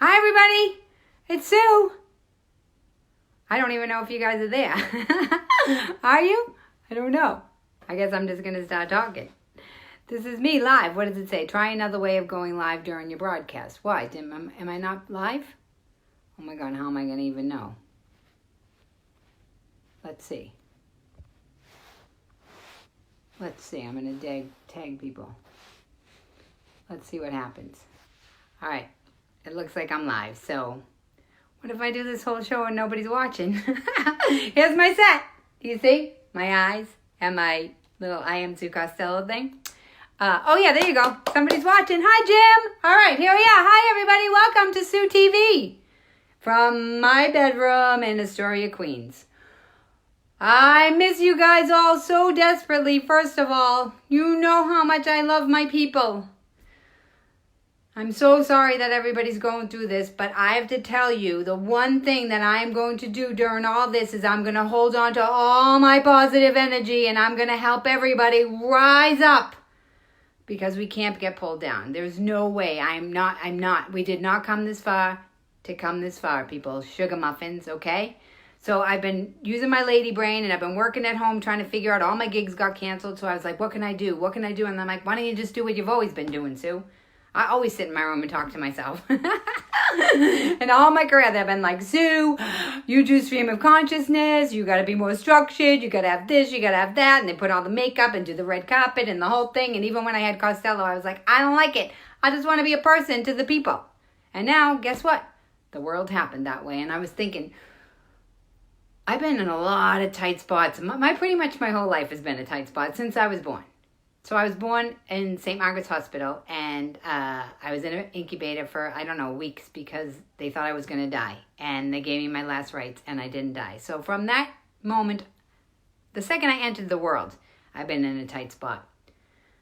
Hi, everybody. It's Sue. I don't even know if you guys are there. Are you? I don't know. I guess I'm just going to start talking. This is me live. What does it say? Try another way of going live during your broadcast. Why? Am I not live? Oh my God, how am I going to even know? Let's see. I'm going to tag people. Let's see what happens. All right. It looks like I'm live. So what if I do this whole show and nobody's watching? Here's my set. Do you see? My eyes and my little I am Sue Costello thing. Oh yeah, there you go. Somebody's watching. Hi, Jim. All right, here we are. Hi, everybody. Welcome to Sue TV from my bedroom in Astoria, Queens. I miss you guys all so desperately. First of all, you know how much I love my people. I'm so sorry that everybody's going through this, but I have to tell you, the one thing that I'm going to do during all this is I'm going to hold on to all my positive energy and I'm going to help everybody rise up because we can't get pulled down. There's no way. We did not come this far to come this far, people. Sugar muffins, okay? So I've been using my lady brain and I've been working at home trying to figure out all my gigs got canceled. So I was like, what can I do? What can I do? And I'm like, why don't you just do what you've always been doing, Sue? I always sit in my room and talk to myself. And all my career, they've been like, Sue, you do stream of consciousness. You got to be more structured. You got to have this. You got to have that. And they put all the makeup and do the red carpet and the whole thing. And even when I had Costello, I was like, I don't like it. I just want to be a person to the people. And now, guess what? The world happened that way. And I was thinking, I've been in a lot of tight spots. Pretty much my whole life has been a tight spot since I was born. So I was born in St. Margaret's Hospital, and I was in an incubator for, weeks because they thought I was going to die. And they gave me my last rites, and I didn't die. So from that moment, the second I entered the world, I've been in a tight spot.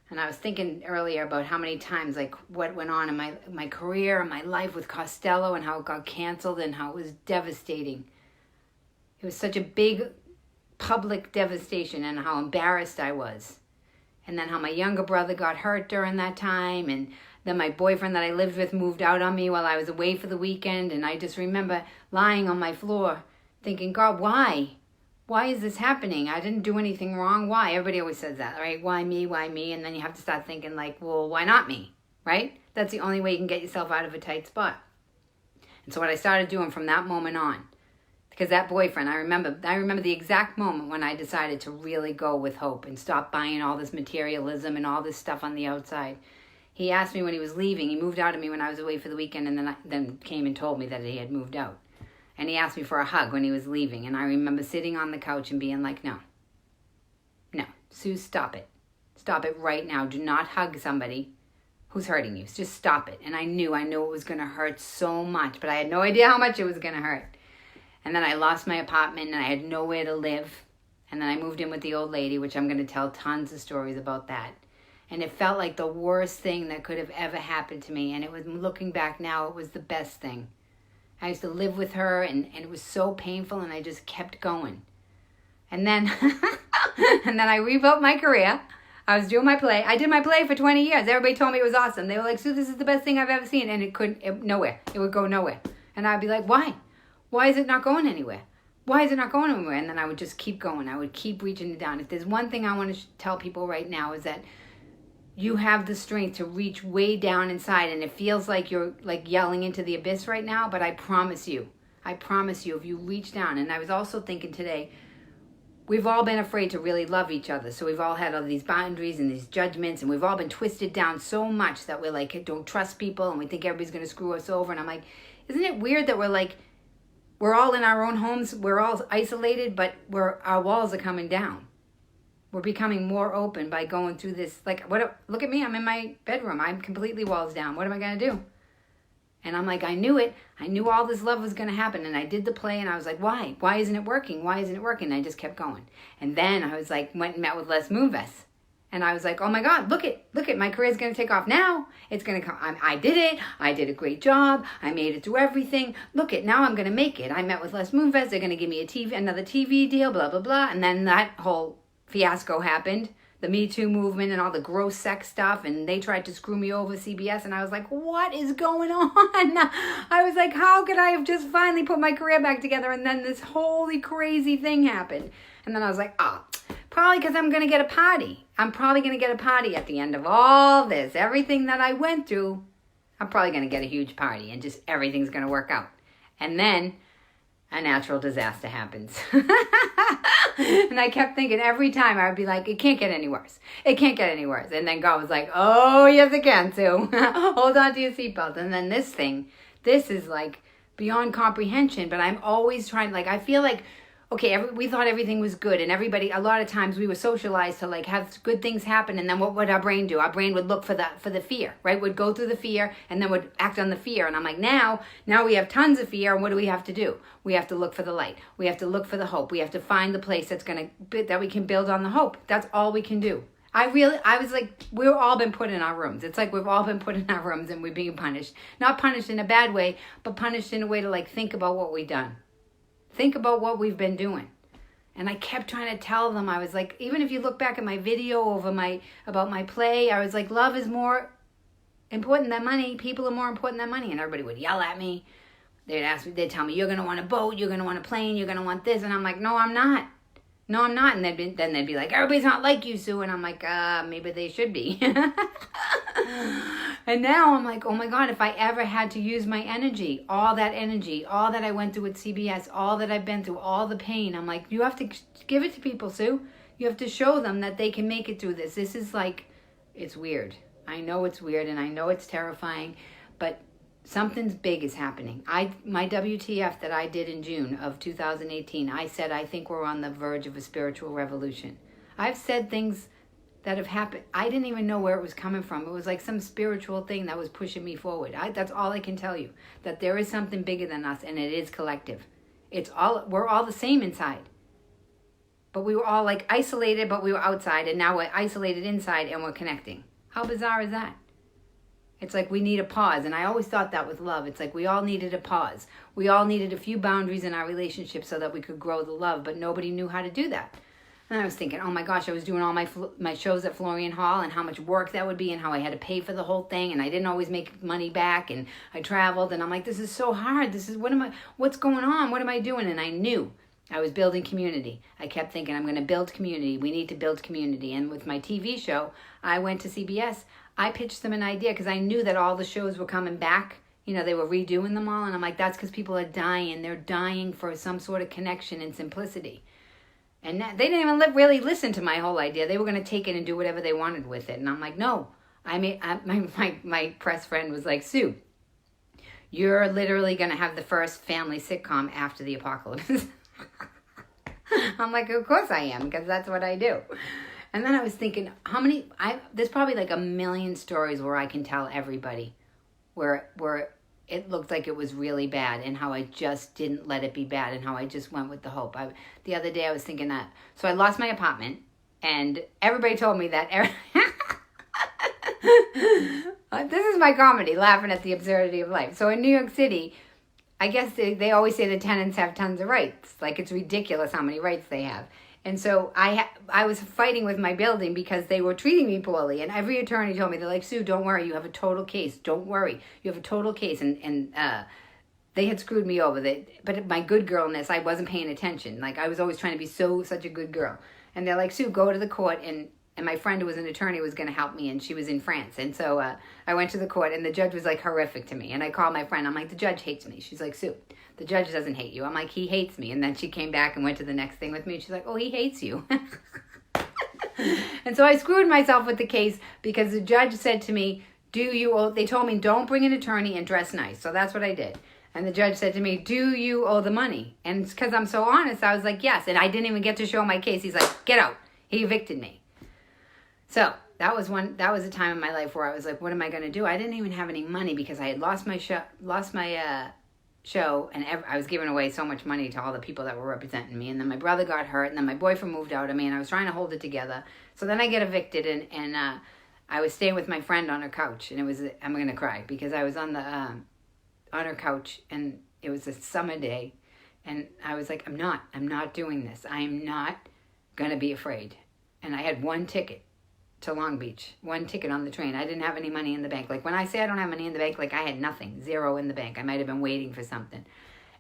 And I was thinking earlier about how many times, like, what went on in my career and my life with Costello and how it got canceled and how it was devastating. It was such a big public devastation and how embarrassed I was. And then how my younger brother got hurt during that time. And then my boyfriend that I lived with moved out on me while I was away for the weekend. And I just remember lying on my floor thinking, God, why? Why is this happening? I didn't do anything wrong. Why? Everybody always says that, right? Why me? Why me? And then you have to start thinking like, well, why not me? Right? That's the only way you can get yourself out of a tight spot. And so what I started doing from that moment on, because that boyfriend, I remember the exact moment when I decided to really go with hope and stop buying all this materialism and all this stuff on the outside. He asked me when he was leaving. He moved out of me when I was away for the weekend and then came and told me that he had moved out. And he asked me for a hug when he was leaving. And I remember sitting on the couch and being like, no, Sue, stop it. Stop it right now. Do not hug somebody who's hurting you. Just stop it. And I knew it was going to hurt so much, but I had no idea how much it was going to hurt. And then I lost my apartment and I had nowhere to live. And then I moved in with the old lady, which I'm going to tell tons of stories about that. And it felt like the worst thing that could have ever happened to me. And it was, looking back now, it was the best thing. I used to live with her and it was so painful and I just kept going. And then, I rebuilt my career. I was doing my play. I did my play for 20 years. Everybody told me it was awesome. They were like, Sue, this is the best thing I've ever seen. And nowhere. It would go nowhere. And I'd be like, why? Why is it not going anywhere? Why is it not going anywhere? And then I would just keep going. I would keep reaching it down. If there's one thing I want to tell people right now is that you have the strength to reach way down inside. And it feels like you're like yelling into the abyss right now. But I promise you, if you reach down. And I was also thinking today, we've all been afraid to really love each other. So we've all had all these boundaries and these judgments. And we've all been twisted down so much that we're like, don't trust people. And we think everybody's going to screw us over. And I'm like, isn't it weird that we're all in our own homes, we're all isolated, but our walls are coming down. We're becoming more open by going through this. Look at me, I'm in my bedroom. I'm completely walls down. What am I going to do? And I'm like, I knew it. I knew all this love was going to happen. And I did the play and I was like, why? Why isn't it working? Why isn't it working? And I just kept going. And then I was like, went and met with Les Moonves. And I was like, oh my God, look at, my career's going to take off now. It's going to come. I did it. I did a great job. I made it through everything. Look at, now I'm going to make it. I met with Les Moonves. They're going to give me another TV deal, blah, blah, blah. And then that whole fiasco happened the Me Too movement and all the gross sex stuff, and they tried to screw me over CBS, and I was like, what is going on? I was like, how could I have just finally put my career back together, and then this holy crazy thing happened? And then I was like, probably because I'm going to get a party. I'm probably going to get a party at the end of all this. Everything that I went through, I'm probably going to get a huge party, and just everything's going to work out. And then a natural disaster happens. And I kept thinking every time, I would be like, it can't get any worse. It can't get any worse. And then God was like, oh, yes, it can, Sue. Hold on to your seatbelt. And then this is like beyond comprehension. But I'm always trying, like, I feel like, okay, we thought everything was good. And everybody, a lot of times we were socialized to like have good things happen. And then what would our brain do? Our brain would look for the fear, right? Would go through the fear and then would act on the fear. And I'm like, now we have tons of fear. And what do we have to do? We have to look for the light. We have to look for the hope. We have to find the place that we can build on the hope. That's all we can do. I was like, we've all been put in our rooms. It's like we've all been put in our rooms and we're being punished. Not punished in a bad way, but punished in a way to like think about what we've done. Think about what we've been doing. And I kept trying to tell them, I was like, even if you look back at my video about my play, I was like, love is more important than money. People are more important than money. And everybody would yell at me. They'd tell me, you're going to want a boat, you're going to want a plane, you're going to want this. And I'm like, no, I'm not. No, I'm not. And then they'd be like, everybody's not like you, Sue. And I'm like, maybe they should be. And now I'm like, oh my God, if I ever had to use my energy, all that I went through with CBS, all that I've been through, all the pain, I'm like, you have to give it to people, Sue. You have to show them that they can make it through this. This is like, it's weird. I know it's weird and I know it's terrifying, but something's big is happening. My WTF that I did in June of 2018, I said, I think we're on the verge of a spiritual revolution. I've said things that have happened. I didn't even know where it was coming from. It was like some spiritual thing that was pushing me forward. That's all I can tell you, that there is something bigger than us and it is collective. We're all the same inside. But we were all like isolated, but we were outside, and now we're isolated inside and we're connecting. How bizarre is that? It's like we need a pause. And I always thought that with love. It's like we all needed a pause. We all needed a few boundaries in our relationship so that we could grow the love, but nobody knew how to do that. And I was thinking, oh my gosh, I was doing all my shows at Florian Hall and how much work that would be and how I had to pay for the whole thing. And I didn't always make money back. And I traveled and I'm like, this is so hard. What's going on? What am I doing? And I knew I was building community. I kept thinking, I'm going to build community. We need to build community. And with my TV show, I went to CBS. I pitched them an idea because I knew that all the shows were coming back. You know, they were redoing them all. And I'm like, that's because people are dying. They're dying for some sort of connection and simplicity. And they didn't even really listen to my whole idea. They were going to take it and do whatever they wanted with it. And I'm like, no. My press friend was like, Sue, you're literally going to have the first family sitcom after the apocalypse. I'm like, of course I am, because that's what I do. And then I was thinking, there's probably like 1 million stories where I can tell everybody where it looked like it was really bad and how I just didn't let it be bad and how I just went with the hope. The other day I was thinking that. So I lost my apartment and everybody told me that. This is my comedy, laughing at the absurdity of life. So in New York City, I guess they always say the tenants have tons of rights. Like it's ridiculous how many rights they have. And so I was fighting with my building because they were treating me poorly. And every attorney told me, they're like, Sue, don't worry. You have a total case. Don't worry. You have a total case. And they had screwed me over. But my good girlness, I wasn't paying attention. Like I was always trying to be such a good girl. And they're like, Sue, go to the court. And my friend who was an attorney was going to help me. And she was in France. And so I went to the court and the judge was like horrific to me. And I called my friend. I'm like, the judge hates me. She's like, Sue, the judge doesn't hate you. I'm like, he hates me. And then she came back and went to the next thing with me. And she's like, oh, he hates you. And so I screwed myself with the case because the judge said to me, they told me, don't bring an attorney and dress nice. So that's what I did. And the judge said to me, do you owe the money? And because I'm so honest, I was like, yes. And I didn't even get to show my case. He's like, get out. He evicted me. So that was a time in my life where I was like, what am I going to do? I didn't even have any money because I had lost my show, and I was giving away so much money to all the people that were representing me. And then my brother got hurt, and then my boyfriend moved out of me, and I was trying to hold it together. So then I get evicted, and I was staying with my friend on her couch, and I'm going to cry because I was on her couch, and it was a summer day, and I was like, I'm not doing this. I am not going to be afraid. And I had one ticket. to Long Beach. One ticket on the train. I didn't have any money in the bank. Like when I say I don't have money in the bank, like I had nothing, zero in the bank. I might have been waiting for something.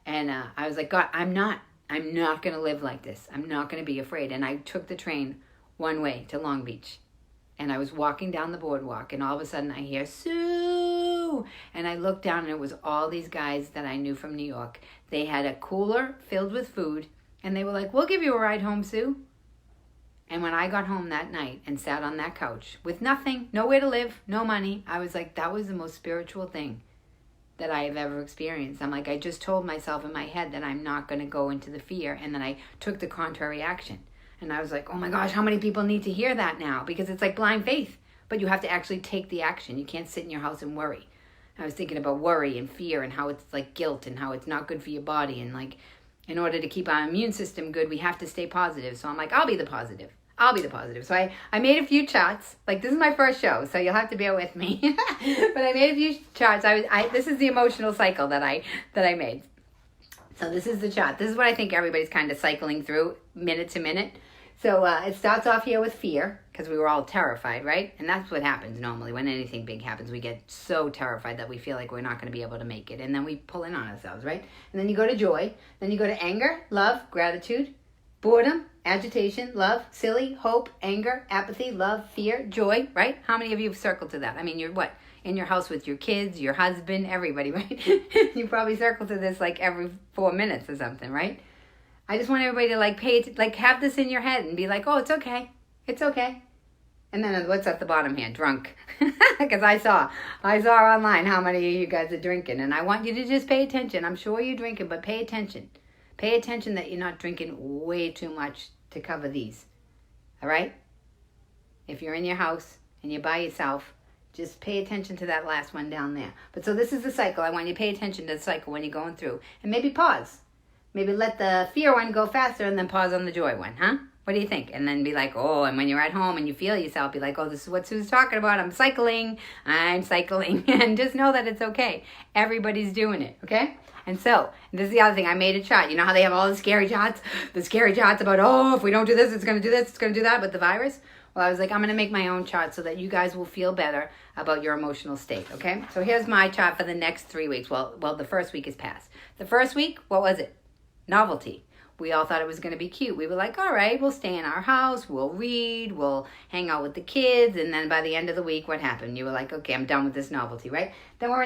And I was like, God, I'm not going to live like this. I'm not going to be afraid. And I took the train one way to Long Beach. And I was walking down the boardwalk, and all of a sudden I hear, Sue! And I looked down, and it was all these guys that I knew from New York. They had a cooler filled with food, and they were like, we'll give you a ride home, Sue. And when I got home that night and sat on that couch with nothing, nowhere to live, no money, I was like, that was the most spiritual thing that I have ever experienced. I'm like, I just told myself in my head that I'm not going to go into the fear, and then I took the contrary action. And I was like, oh my gosh, how many people need to hear that now? Because it's like blind faith, but you have to actually take the action. You can't sit in your house and worry. I was thinking about worry and fear and how it's like guilt and how it's not good for your body. And like, in order to keep our immune system good, we have to stay positive. So I'm like, I'll be the positive. I'll be the positive. So I made a few charts. Like, this is my first show, so you'll have to bear with me. But I made a few charts. This is the emotional cycle that I made. So this is the chart. This is what I think everybody's kind of cycling through minute to minute. So it starts off here with fear, because we were all terrified, right? And that's what happens normally when anything big happens. We get so terrified that we feel like we're not going to be able to make it. And then we pull in on ourselves, right? And then you go to joy. Then you go to anger, love, gratitude, boredom, agitation, love, silly, hope, anger, apathy, love, fear, joy, right? How many of you have circled to that? I mean, you're what? In your house with your kids, your husband, everybody, right? You probably circle to this like every 4 minutes or something, right? I just want everybody to like have this in your head and be like, oh, it's okay. It's okay. And then what's at the bottom here? Drunk. Because I saw online how many of you guys are drinking. And I want you to just pay attention. I'm sure you're drinking, but pay attention. Pay attention that you're not drinking way too much to cover these. All right? If you're in your house and you're by yourself, just pay attention to that last one down there. But so this is the cycle. I want you to pay attention to the cycle when you're going through. And maybe pause. Maybe let the fear one go faster and then pause on the joy one, huh? What do you think? And then be like, oh, and when you're at home and you feel yourself, be like, oh, this is what Sue's talking about. I'm cycling. And just know that it's okay. Everybody's doing it, okay? And so, this is the other thing. I made a chart. You know how they have all the scary charts? The scary charts about, oh, if we don't do this, it's going to do this, it's going to do that with the virus. Well, I was like, I'm going to make my own chart so that you guys will feel better about your emotional state, okay? So here's my chart for the next 3 weeks. Well, the first week is past. The first week, what was it? Novelty. We all thought it was going to be cute. We were like, all right, we'll stay in our house, we'll read, we'll hang out with the kids, and then by the end of the week, what happened? You were like, okay, I'm done with this novelty, right? Then we're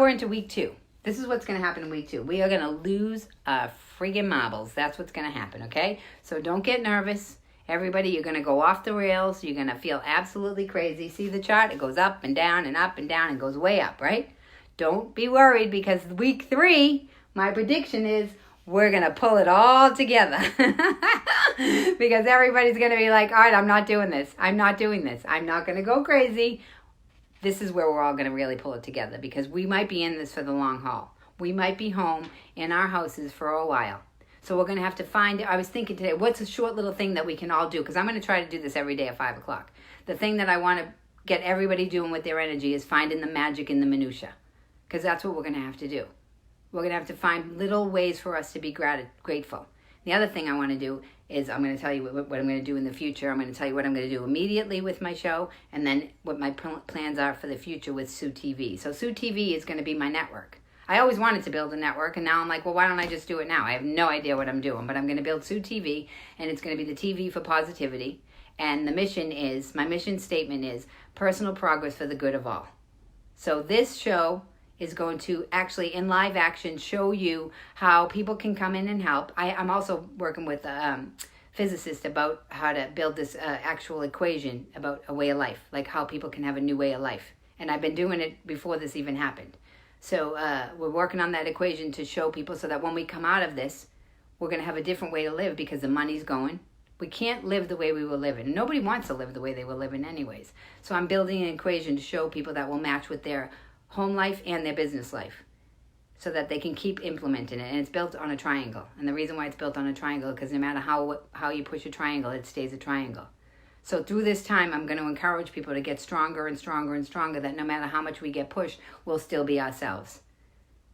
into week 2. This is what's going to happen in week 2. We are going to lose our friggin' marbles. That's what's going to happen, okay? So don't get nervous. Everybody, you're going to go off the rails. You're going to feel absolutely crazy. See the chart? It goes up and down and up and down and goes way up, right? Don't be worried, because week 3, my prediction is we're going to pull it all together. Because everybody's going to be like, all right, I'm not doing this. I'm not doing this. I'm not going to go crazy. This is where we're all going to really pull it together, because we might be in this for the long haul. We might be home in our houses for a while. So we're going to have to find, I was thinking today, what's a short little thing that we can all do? Because I'm going to try to do this every day at 5 o'clock. The thing that I want to get everybody doing with their energy is finding the magic in the minutia. Because that's what we're going to have to do. We're going to have to find little ways for us to be grateful. The other thing I want to do is I'm going to tell you what I'm going to do in the future. I'm going to tell you what I'm going to do immediately with my show, and then what my plans are for the future with Sue TV. So Sue TV is going to be my network. I always wanted to build a network, and now I'm like, well, why don't I just do it now? I have no idea what I'm doing, but I'm going to build Sue TV, and it's going to be the TV for positivity. And my mission statement is personal progress for the good of all. So this show is going to actually, in live action, show you how people can come in and help. I'm also working with a physicist about how to build this actual equation about a way of life, like how people can have a new way of life. And I've been doing it before this even happened. So we're working on that equation to show people so that when we come out of this, we're going to have a different way to live, because the money's going. We can't live the way we were living. Nobody wants to live the way they were living anyways. So I'm building an equation to show people that will match with their home life and their business life, so that they can keep implementing it. And it's built on a triangle. And the reason why it's built on a triangle, because no matter how you push a triangle, it stays a triangle. So through this time, I'm going to encourage people to get stronger and stronger and stronger, that no matter how much we get pushed, we'll still be ourselves.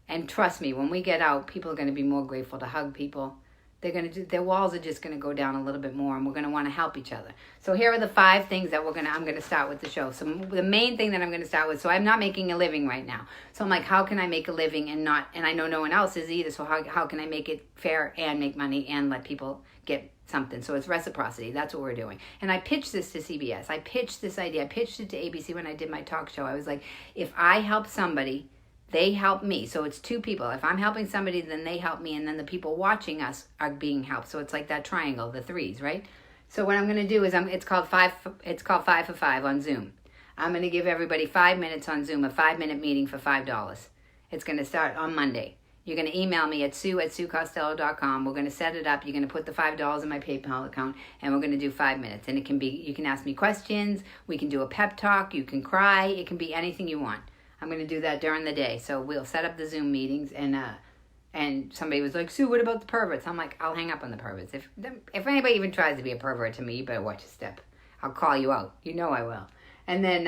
And trust me, when we get out, people are going to be more grateful to hug people. their walls are just gonna go down a little bit more, and we're gonna want to help each other. So here are the 5 things that I'm gonna start with the show. So the main thing that I'm gonna start with. So I'm not making a living right now. So I'm like, how can I make a living and I know no one else is either. So how can I make it fair and make money and let people get something? So it's reciprocity. That's what we're doing. And I pitched this to CBS. I pitched this idea. I pitched it to ABC when I did my talk show. I was like, if I help somebody, they help me. So it's 2 people. If I'm helping somebody, then they help me, and then the people watching us are being helped. So it's like that triangle, the 3s, right? So what I'm going to do is it's called 5 for 5 on Zoom. I'm going to give everybody 5 minutes on Zoom, a 5-minute meeting for $5. It's going to start on Monday. You're going to email me at sue@suecostello.com. We're going to set it up. You're going to put the $5 in my PayPal account, and we're going to do 5 minutes. And you can ask me questions. We can do a pep talk. You can cry. It can be anything you want. I'm going to do that during the day. So we'll set up the Zoom meetings, and somebody was like, Sue, what about the perverts? I'm like, I'll hang up on the perverts. If anybody even tries to be a pervert to me, you better watch your step. I'll call you out. You know I will. And then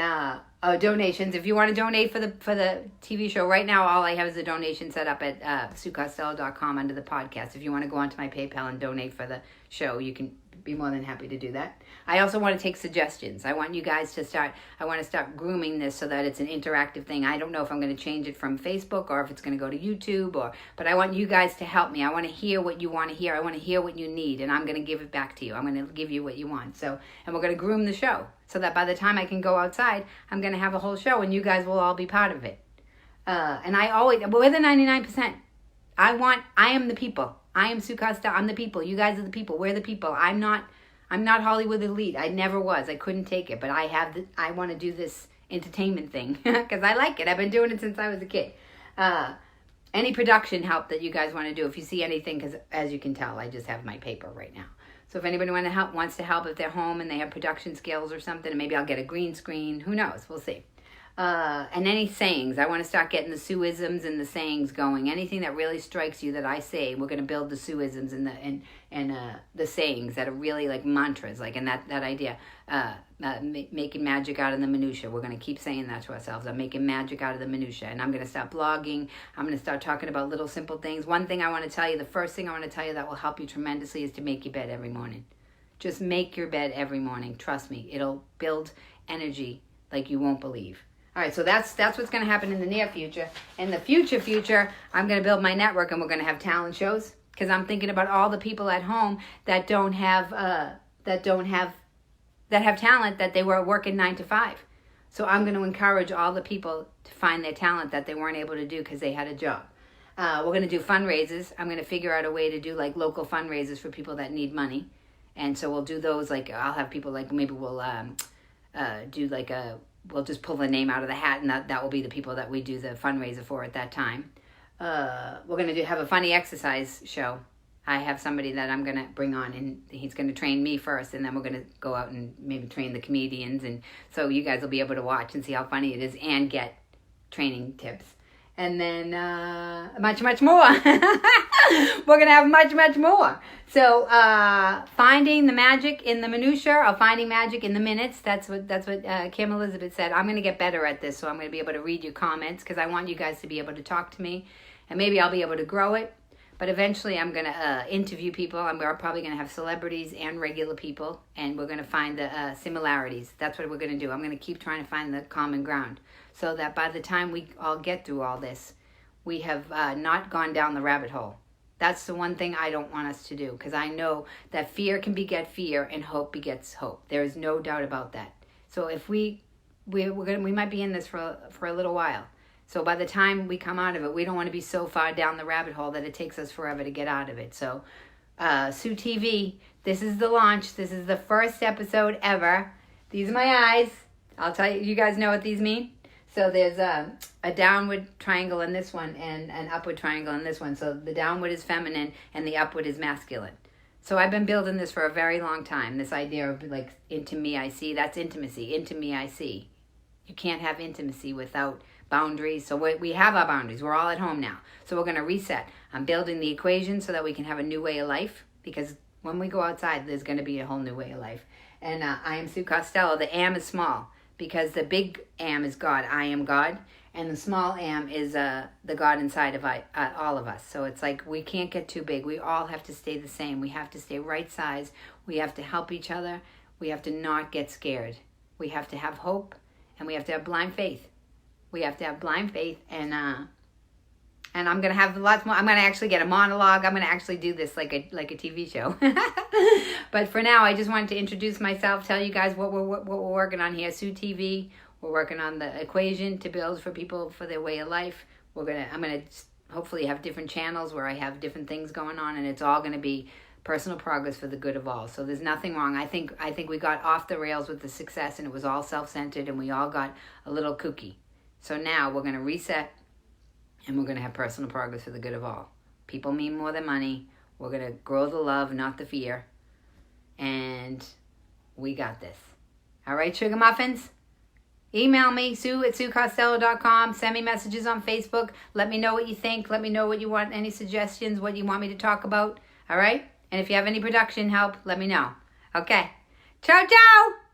donations. If you want to donate for the TV show, right now all I have is a donation set up at SueCostello.com under the podcast. If you want to go onto my PayPal and donate for the show, you can be more than happy to do that. I also want to take suggestions. I want you guys to start grooming this so that it's an interactive thing. I don't know if I'm going to change it from Facebook or if it's going to go to YouTube, but I want you guys to help me. I want to hear what you want to hear. I want to hear what you need, and I'm going to give it back to you. I'm going to give you what you want. And we're going to groom the show so that by the time I can go outside, I'm going to have a whole show, and you guys will all be part of it. And we're the 99%. I am the people. I am Sue Costello. I'm the people. You guys are the people. We're the people. I'm not Hollywood elite. I never was. I couldn't take it. But I want to do this entertainment thing because I like it. I've been doing it since I was a kid. Any production help that you guys want to do, if you see anything, because as you can tell, I just have my paper right now. So if anybody wants to help if they're home and they have production skills or something, and maybe I'll get a green screen. Who knows? We'll see. And any sayings. I want to start getting the Sueisms and the sayings going. Anything that really strikes you that I say, we're going to build the Sueisms and the sayings that are really like mantras, like in that idea. Making magic out of the minutia. We're going to keep saying that to ourselves. I'm making magic out of the minutia. And I'm going to start blogging. I'm going to start talking about little simple things. One thing I want to tell you, the first thing I want to tell you that will help you tremendously is to make your bed every morning. Just make your bed every morning. Trust me. It'll build energy like you won't believe. All right, so that's what's going to happen in the near future. In the future, I'm going to build my network, and we're going to have talent shows, because I'm thinking about all the people at home that have talent that they were working 9 to 5. So I'm going to encourage all the people to find their talent that they weren't able to do because they had a job. We're going to do fundraisers. I'm going to figure out a way to do like local fundraisers for people that need money, and so we'll do those. Like I'll have people like maybe we'll do like we'll just pull the name out of the hat, and that will be the people that we do the fundraiser for at that time. We're going to have a funny exercise show. I have somebody that I'm going to bring on, and he's going to train me first, and then we're going to go out and maybe train the comedians. And so you guys will be able to watch and see how funny it is and get training tips. And then much, much more. We're going to have much, much more. So finding the magic in the minutia, or finding magic in the minutes. That's what Kim Elizabeth said. I'm going to get better at this, so I'm going to be able to read your comments because I want you guys to be able to talk to me. And maybe I'll be able to grow it. But eventually I'm going to interview people. We're probably going to have celebrities and regular people. And we're going to find the similarities. That's what we're going to do. I'm going to keep trying to find the common ground, so that by the time we all get through all this, we have not gone down the rabbit hole. That's the one thing I don't want us to do, because I know that fear can beget fear and hope begets hope. There is no doubt about that. So if we might be in this for a little while. So by the time we come out of it, we don't want to be so far down the rabbit hole that it takes us forever to get out of it. So Sue TV, this is the launch. This is the first episode ever. These are my eyes. I'll tell you, you guys know what these mean? So there's a downward triangle in this one and an upward triangle in this one. So the downward is feminine and the upward is masculine. So I've been building this for a very long time. This idea of like, into me I see, that's intimacy. Into me I see. You can't have intimacy without boundaries. So we have our boundaries. We're all at home now. So we're going to reset. I'm building the equation so that we can have a new way of life, because when we go outside, there's going to be a whole new way of life. And I am Sue Costello. The am is small, because the big am is God. I am God. And the small am is the God inside of all of us. So it's like we can't get too big. We all have to stay the same. We have to stay right size. We have to help each other. We have to not get scared. We have to have hope, and we have to have blind faith. We have to have blind faith, and I'm gonna have lots more. I'm gonna actually get a monologue. I'm gonna actually do this like a TV show. But for now, I just wanted to introduce myself, tell you guys what we're working on here. Sue TV. We're working on the equation to build for people for their way of life. I'm gonna hopefully have different channels where I have different things going on, and it's all gonna be personal progress for the good of all. So there's nothing wrong. I think we got off the rails with the success, and it was all self-centered, and we all got a little kooky. So now we're gonna reset, and we're gonna have personal progress for the good of all. People mean more than money. We're gonna grow the love, not the fear, and we got this. All right, sugar muffins. Email me, sue@suecostello.com. Send me messages on Facebook. Let me know what you think. Let me know what you want, any suggestions, what you want me to talk about. All right? And if you have any production help, let me know. Okay. Ciao, ciao!